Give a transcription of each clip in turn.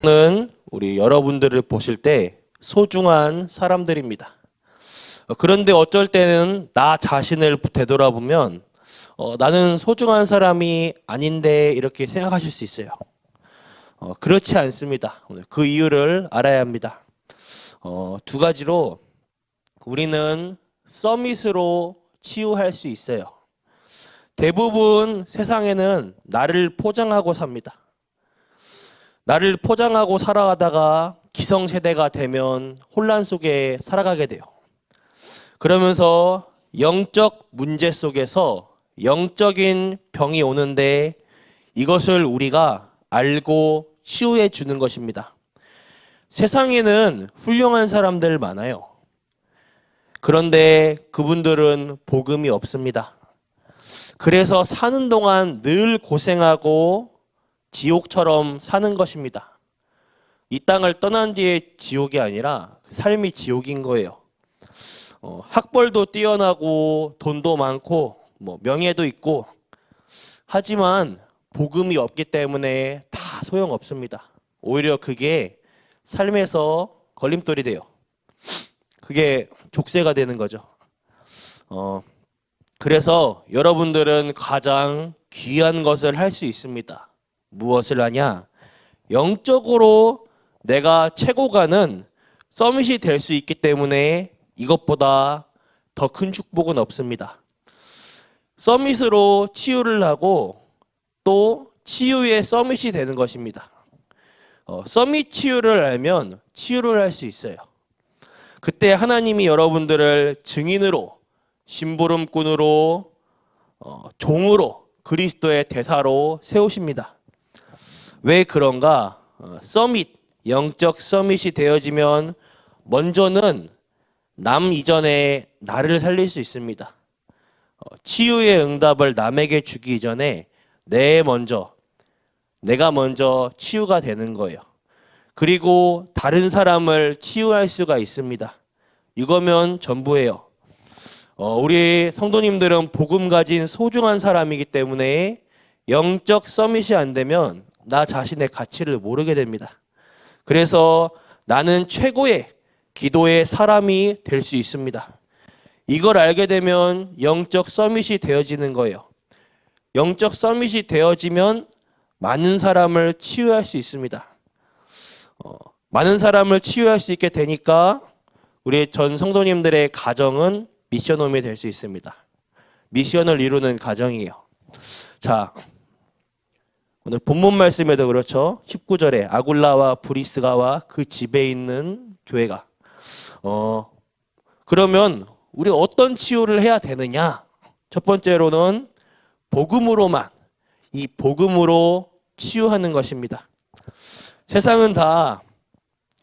는 우리 여러분들을 보실 때 소중한 사람들입니다. 그런데 어쩔 때는 나 자신을 되돌아보면 나는 소중한 사람이 아닌데 이렇게 생각하실 수 있어요. 그렇지 않습니다. 오늘 그 이유를 알아야 합니다. 두 가지로 우리는 서밋으로 치유할 수 있어요. 대부분 세상에는 나를 포장하고 삽니다. 나를 포장하고 살아가다가 기성세대가 되면 혼란 속에 살아가게 돼요. 그러면서 영적 문제 속에서 영적인 병이 오는데 이것을 우리가 알고 치유해 주는 것입니다. 세상에는 훌륭한 사람들 많아요. 그런데 그분들은 복음이 없습니다. 그래서 사는 동안 늘 고생하고 지옥처럼 사는 것입니다. 이 땅을 떠난 뒤에 지옥이 아니라 삶이 지옥인 거예요. 학벌도 뛰어나고 돈도 많고 명예도 있고 하지만 복음이 없기 때문에 다 소용없습니다. 오히려 그게 삶에서 걸림돌이 돼요. 그게 족쇄가 되는 거죠. 그래서 여러분들은 가장 귀한 것을 할 수 있습니다. 무엇을 하냐? 영적으로 내가 최고가는 서밋이 될 수 있기 때문에 이것보다 더 큰 축복은 없습니다. 서밋으로 치유를 하고 또 치유의 서밋이 되는 것입니다. 서밋 치유를 알면 치유를 할 수 있어요. 그때 하나님이 여러분들을 증인으로, 심부름꾼으로, 종으로, 그리스도의 대사로 세우십니다. 왜 그런가? 서밋, 영적 서밋이 되어지면 먼저는 남 이전에 나를 살릴 수 있습니다. 치유의 응답을 남에게 주기 전에 내가 먼저 치유가 되는 거예요. 그리고 다른 사람을 치유할 수가 있습니다. 이거면 전부예요. 우리 성도님들은 복음 가진 소중한 사람이기 때문에 영적 서밋이 안 되면 나 자신의 가치를 모르게 됩니다. 그래서 나는 최고의 기도의 사람이 될 수 있습니다. 이걸 알게 되면 영적 서밋이 되어지는 거예요. 영적 서밋이 되어지면 많은 사람을 치유할 수 있습니다. 많은 사람을 치유할 수 있게 되니까 우리 전 성도님들의 가정은 미션홈이 될 수 있습니다. 미션을 이루는 가정이에요. 자, 오늘 본문 말씀에도 그렇죠. 19절에 아굴라와 브리스가와 그 집에 있는 교회가 그러면 우리 어떤 치유를 해야 되느냐? 첫 번째로는 복음으로만, 이 복음으로 치유하는 것입니다. 세상은 다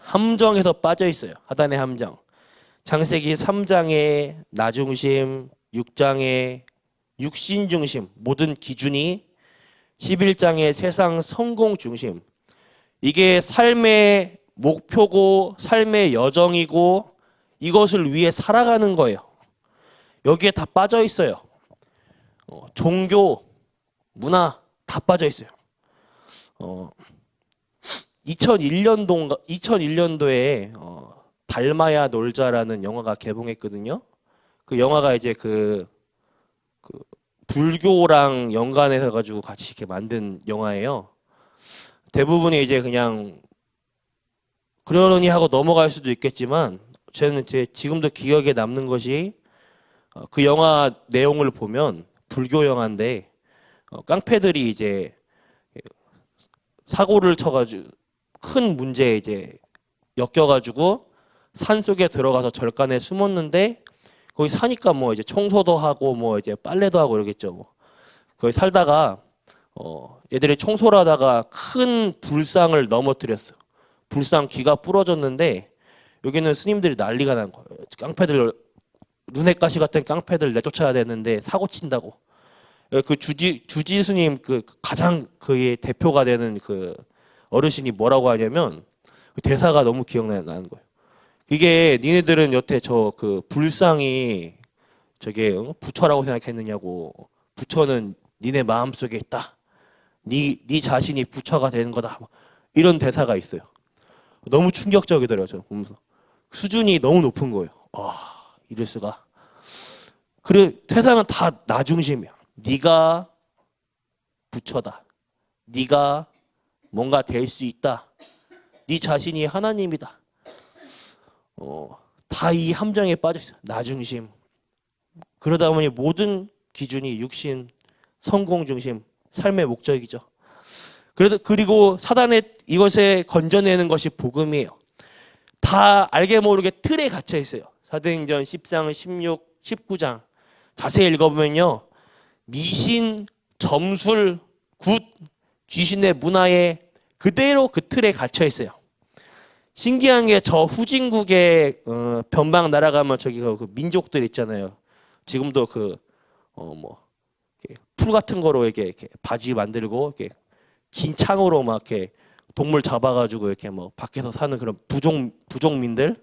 함정에서 빠져 있어요. 하단의 함정. 창세기 3장의 나중심, 6장의 육신중심, 모든 기준이 11장의 세상 성공 중심. 이게 삶의 목표고 삶의 여정이고 이것을 위해 살아가는 거예요. 여기에 다 빠져 있어요. 종교, 문화 다 빠져 있어요. 2001년도에 달마야 놀자라는 영화가 개봉했거든요. 그 영화가 이제 그 불교랑 연관해서 가지고 같이 이렇게 만든 영화예요. 대부분이 이제 그냥 그러려니 하고 넘어갈 수도 있겠지만 저는 이제 지금도 기억에 남는 것이 그 영화 내용을 보면 불교 영화인데 깡패들이 이제 사고를 쳐가지고 큰 문제에 이제 엮여가지고 산 속에 들어가서 절간에 숨었는데 거기 사니까 뭐 이제 청소도 하고 뭐 이제 빨래도 하고 이러겠죠. 뭐 거기 살다가 얘들이 청소를 하다가 큰 불상을 넘어뜨렸어. 불상 귀가 부러졌는데 여기는 스님들이 난리가 난 거예요. 깡패들 눈엣 가시 같은 깡패들 내쫓아야 되는데 사고 친다고. 그 주지 스님 그 가장 그의 대표가 되는 그 어르신이 뭐라고 하냐면 그 대사가 너무 기억나는 거예요. 이게 니네들은 여태 저 그 불상이 저게 부처라고 생각했느냐고. 부처는 니네 마음속에 있다. 네 자신이 부처가 되는 거다. 이런 대사가 있어요. 너무 충격적이더라고요. 저는 보면서. 수준이 너무 높은 거예요. 이럴 수가. 그래, 세상은 다 나 중심이야. 네가 부처다. 네가 뭔가 될 수 있다. 네 자신이 하나님이다. 다 이 함정에 빠져 있어요. 나 중심. 그러다 보니 모든 기준이 육신, 성공 중심, 삶의 목적이죠. 그리고 사단의 이것에 건져내는 것이 복음이에요. 다 알게 모르게 틀에 갇혀 있어요. 사도행전 10장, 16, 19장 자세히 읽어보면요. 미신, 점술, 굿, 귀신의 문화에 그대로 그 틀에 갇혀 있어요. 신기한 게 저 후진국의 변방 날아가면 저기 그 민족들 있잖아요. 지금도 풀 같은 거로 이렇게 바지 만들고 이렇게 긴 창으로 막 이렇게 동물 잡아가지고 이렇게 뭐 밖에서 사는 그런 부족민들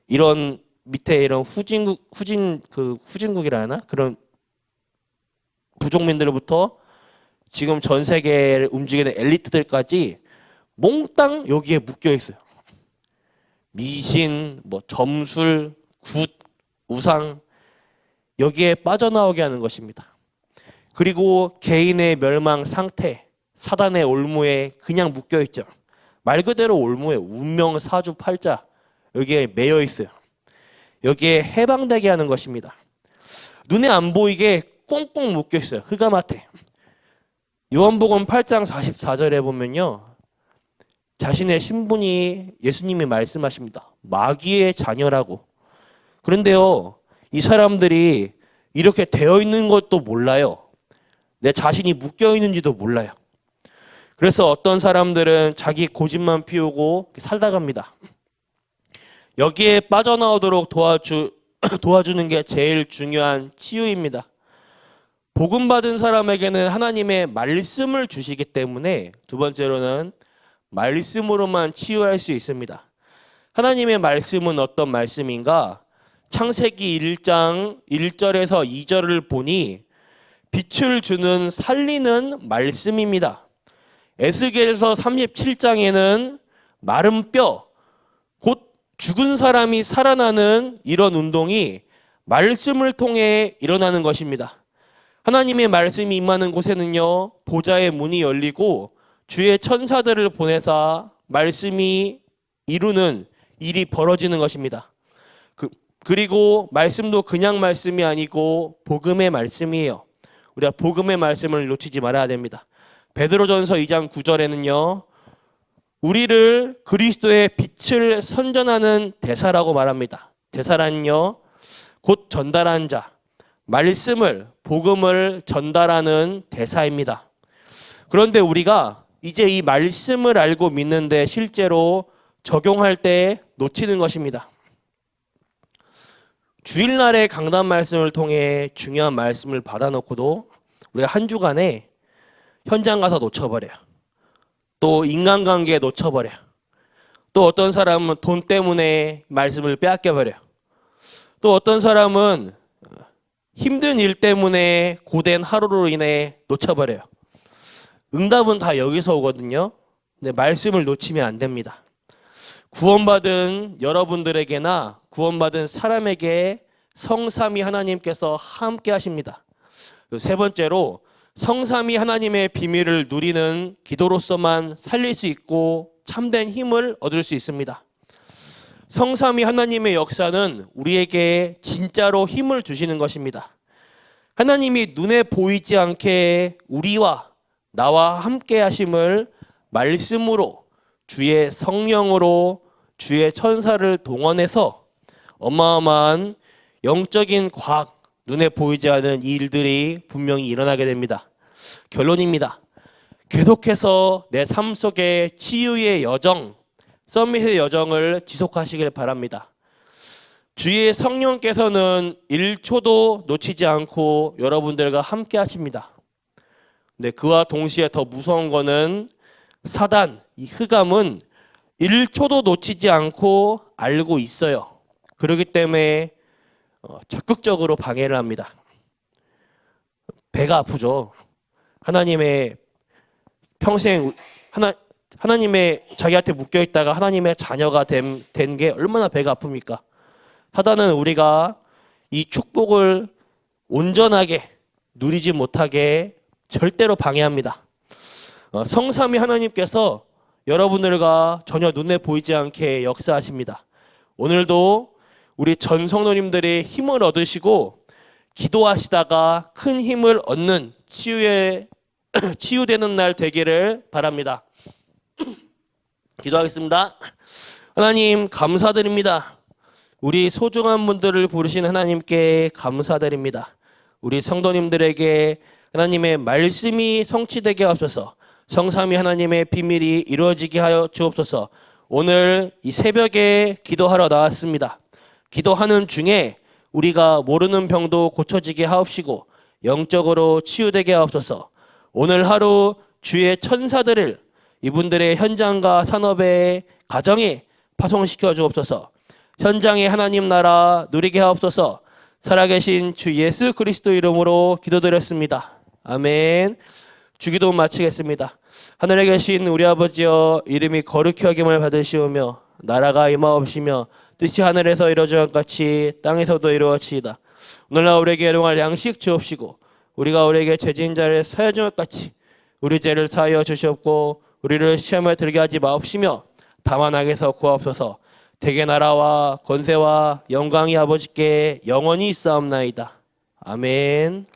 이런 밑에 이런 후진국이라 하나 그런 부족민들부터 지금 전 세계를 움직이는 엘리트들까지 몽땅 여기에 묶여 있어요. 미신, 뭐 점술, 굿, 우상 여기에 빠져나오게 하는 것입니다. 그리고 개인의 멸망 상태, 사단의 올무에 그냥 묶여 있죠. 말 그대로 올무에 운명, 사주, 팔자 여기에 매여 있어요. 여기에 해방되게 하는 것입니다. 눈에 안 보이게 꽁꽁 묶여 있어요. 흑암한테. 요한복음 8장 44절에 보면요. 자신의 신분이 예수님이 말씀하십니다. 마귀의 자녀라고. 그런데요. 이 사람들이 이렇게 되어 있는 것도 몰라요. 내 자신이 묶여 있는지도 몰라요. 그래서 어떤 사람들은 자기 고집만 피우고 살다갑니다. 여기에 빠져나오도록 도와주는 게 제일 중요한 치유입니다. 복음 받은 사람에게는 하나님의 말씀을 주시기 때문에 두 번째로는 말씀으로만 치유할 수 있습니다. 하나님의 말씀은 어떤 말씀인가? 창세기 1장 1절에서 2절을 보니 빛을 주는 살리는 말씀입니다. 에스겔서 37장에는 마른 뼈, 곧 죽은 사람이 살아나는 이런 운동이 말씀을 통해 일어나는 것입니다. 하나님의 말씀이 임하는 곳에는요, 보좌의 문이 열리고 주의 천사들을 보내사 말씀이 이루는 일이 벌어지는 것입니다. 그리고 말씀도 그냥 말씀이 아니고 복음의 말씀이에요. 우리가 복음의 말씀을 놓치지 말아야 됩니다. 베드로전서 2장 9절에는요. 우리를 그리스도의 빛을 선전하는 대사라고 말합니다. 대사란요. 곧 전달한 자, 말씀을, 복음을 전달하는 대사입니다. 그런데 우리가 이제 이 말씀을 알고 믿는데 실제로 적용할 때 놓치는 것입니다. 주일날의 강단 말씀을 통해 중요한 말씀을 받아놓고도 우리가 한 주간에 현장 가서 놓쳐버려요. 또 인간관계에 놓쳐버려요. 또 어떤 사람은 돈 때문에 말씀을 빼앗겨버려요. 또 어떤 사람은 힘든 일 때문에 고된 하루로 인해 놓쳐버려요. 응답은 다 여기서 오거든요. 근데 말씀을 놓치면 안 됩니다. 구원받은 여러분들에게나 구원받은 사람에게 성삼위 하나님께서 함께 하십니다. 세 번째로 성삼위 하나님의 비밀을 누리는 기도로서만 살릴 수 있고 참된 힘을 얻을 수 있습니다. 성삼위 하나님의 역사는 우리에게 진짜로 힘을 주시는 것입니다. 하나님이 눈에 보이지 않게 우리와 나와 함께 하심을 말씀으로 주의 성령으로 주의 천사를 동원해서 어마어마한 영적인 과학, 눈에 보이지 않는 일들이 분명히 일어나게 됩니다. 결론입니다. 계속해서 내 삶 속에 치유의 여정, 서밋의 여정을 지속하시길 바랍니다. 주의 성령께서는 1초도 놓치지 않고 여러분들과 함께 하십니다. 근데 그와 동시에 더 무서운 거는 사단, 이 흑암은 1초도 놓치지 않고 알고 있어요. 그렇기 때문에 적극적으로 방해를 합니다. 배가 아프죠. 하나님의 평생 하나님의 자기한테 묶여 있다가 하나님의 자녀가 된 게 얼마나 배가 아픕니까? 사단은 우리가 이 축복을 온전하게 누리지 못하게 절대로 방해합니다. 성삼위 하나님께서 여러분들과 전혀 눈에 보이지 않게 역사하십니다. 오늘도 우리 전 성도님들이 힘을 얻으시고 기도하시다가 큰 힘을 얻는 치유되는 날 되기를 바랍니다. 기도하겠습니다. 하나님 감사드립니다. 우리 소중한 분들을 부르신 하나님께 감사드립니다. 우리 성도님들에게 하나님의 말씀이 성취되게 하옵소서. 성삼위 하나님의 비밀이 이루어지게 하여 주옵소서. 오늘 이 새벽에 기도하러 나왔습니다. 기도하는 중에 우리가 모르는 병도 고쳐지게 하옵시고 영적으로 치유되게 하옵소서. 오늘 하루 주의 천사들을 이분들의 현장과 산업의 가정에 파송시켜 주옵소서. 현장에 하나님 나라 누리게 하옵소서. 살아계신 주 예수 그리스도 이름으로 기도드렸습니다. 아멘. 주기도 마치겠습니다. 하늘에 계신 우리 아버지여, 이름이 거룩히 여김을 받으시오며 나라가 임하옵시며 뜻이 하늘에서 이루어진 것 같이 땅에서도 이루어지이다. 오늘날 우리에게 일용할 양식 주옵시고 우리가 우리에게 죄진 자를 사하여 준 것 같이 우리 죄를 사하여 주시옵고 우리를 시험에 들게 하지 마옵시며 다만 악에서 구하옵소서. 대개 나라와 권세와 영광이 아버지께 영원히 있사옵나이다. 아멘.